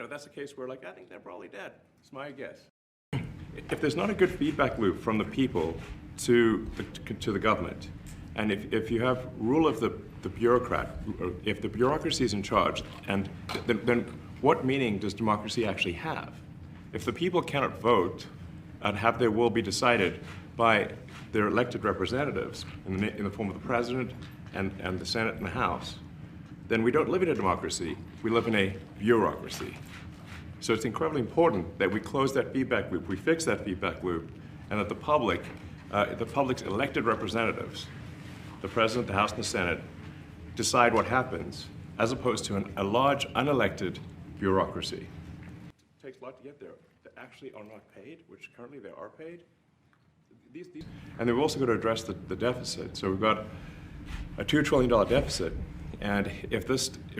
that's the case where, like, I think they're probably dead. It's my guess. If there's not a good feedback loop from the people to the government, and if you have rule of the bureaucrat, or if the bureaucracy is in charge, and then what meaning does democracy actually have? If the people cannot vote and have their will be decided by their elected representatives in the form of the president and the Senate and the House, then we don't live in a democracy, we live in a bureaucracy. So it's incredibly important that we close that feedback loop, we fix that feedback loop, and that the public's elected representatives, the President, the House, and the Senate, decide what happens, as opposed to a large, unelected bureaucracy. It takes a lot to get there. They actually are not paid, which currently they are paid. And they've also got to address the deficit. So we've got a $2 trillion deficit, and if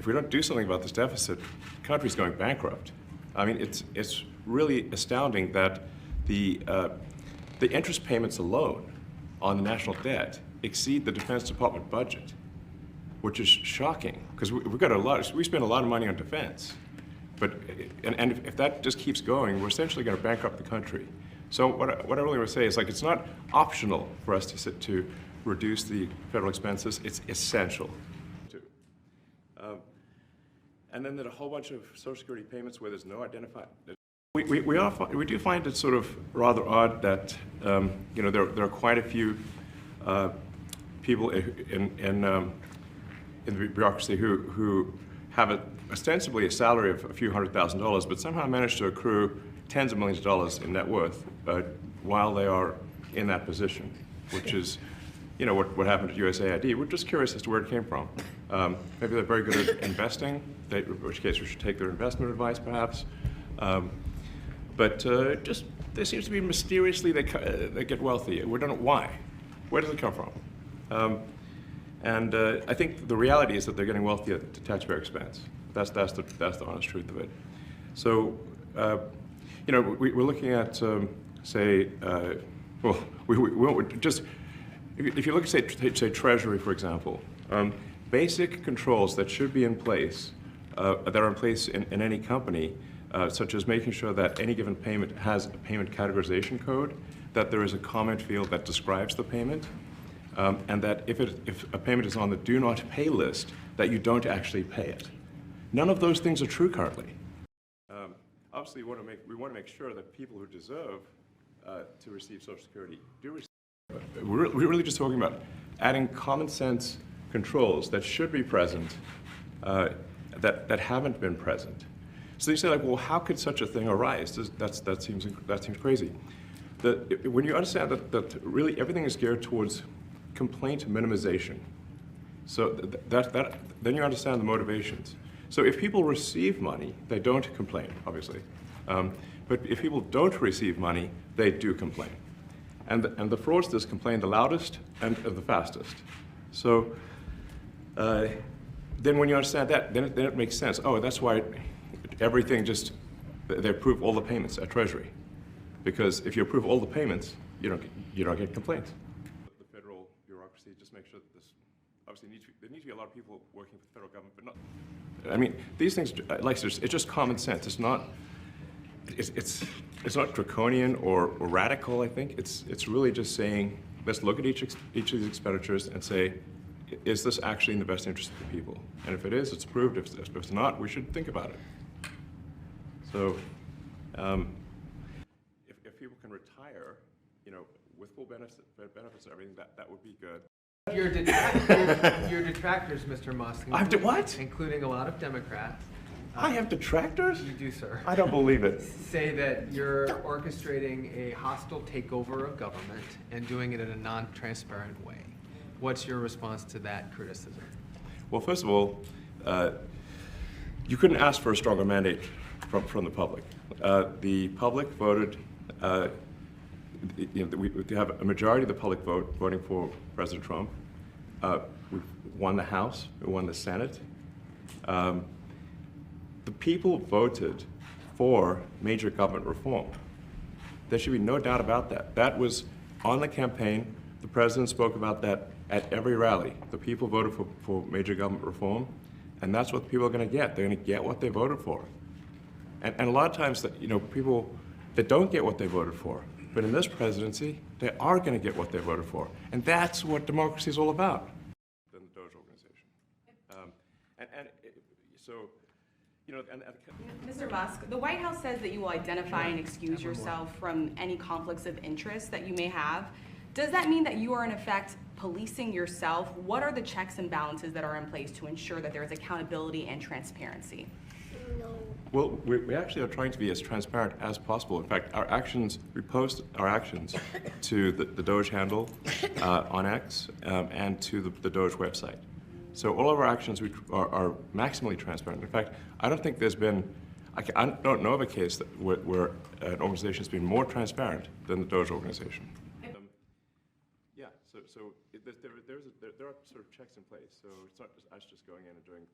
we don't do something about this deficit, the country's going bankrupt. I mean, it's really astounding that the interest payments alone on the national debt exceed the Defense Department budget, which is shocking, because we spend a lot of money on defense. And if that just keeps going, we're essentially going to bankrupt the country. So what I really want to say is, like, it's not optional for us to reduce the federal expenses. It's essential. And then there's a whole bunch of Social Security payments where there's no identified. We do find it sort of rather odd that there are quite a few people in the bureaucracy who have ostensibly a salary of a few $100,000, but somehow manage to accrue tens of millions of dollars in net worth while they are in that position, which is, what happened at USAID. We're just curious as to where it came from. Maybe they're very good at investing, in which case we should take their investment advice, perhaps. But there seems to be mysteriously they get wealthy. We don't know why. Where does it come from? I think the reality is that they're getting wealthy at the taxpayer expense. That's the honest truth of it. So, we're looking at, say, if you look at, say, Treasury, for example, basic controls that should be in place, that are in place in any company, such as making sure that any given payment has a payment categorization code, that there is a comment field that describes the payment, and that if a payment is on the do not pay list, that you don't actually pay it. None of those things are true currently. Obviously, we want to make sure that people who deserve to receive Social Security do receive it. We're really just talking about adding common sense controls that should be present, that haven't been present. So you say, like, well, how could such a thing arise? That seems crazy. When you understand that really everything is geared towards complaint minimization, so then you understand the motivations. So if people receive money, they don't complain, obviously. But if people don't receive money, they do complain. And the fraudsters complain the loudest and the fastest. So then when you understand that, then it makes sense. Oh, that's why everything they approve all the payments at Treasury. Because if you approve all the payments, you don't get complaints. The federal bureaucracy just makes sure that this, obviously there need to be a lot of people working for the federal government, but not, I mean, these things, like, it's just common sense. It's not draconian or radical, I think. It's really just saying, let's look at each of these expenditures and say, is this actually in the best interest of the people? And if it is, it's approved. If it's not, we should think about it. So, if people can retire, with full benefits and everything, that would be good. Your detractors, Mr. Musk. I have to what? Including a lot of Democrats. I have detractors? You do, sir. I don't believe it. Say that you're orchestrating a hostile takeover of government and doing it in a non-transparent way. What's your response to that criticism? Well, first of all, you couldn't ask for a stronger mandate from the public. The public voted, we have a majority of the public voting for President Trump. We won the House, we won the Senate. The people voted for major government reform. There should be no doubt about that. That was on the campaign. The president spoke about that at every rally. The people voted for major government reform, and that's what the people are going to get. They're going to get what they voted for. And a lot of times, that people that don't get what they voted for, but in this presidency, they are going to get what they voted for, and that's what democracy is all about. Than the DOGE organization, Mr. Musk, the White House says that you will identify and excuse yourself from any conflicts of interest that you may have. Does that mean that you are in effect policing yourself? What are the checks and balances that are in place to ensure that there is accountability and transparency? Well, we actually are trying to be as transparent as possible. In fact, we post our actions to the DOGE handle on X and to the DOGE website. So all of our actions are maximally transparent. In fact, I don't think there's been, I don't know of a case where an organization has been more transparent than the DOGE organization. Yeah, there are sort of checks in place. So it's not just us just going in and doing things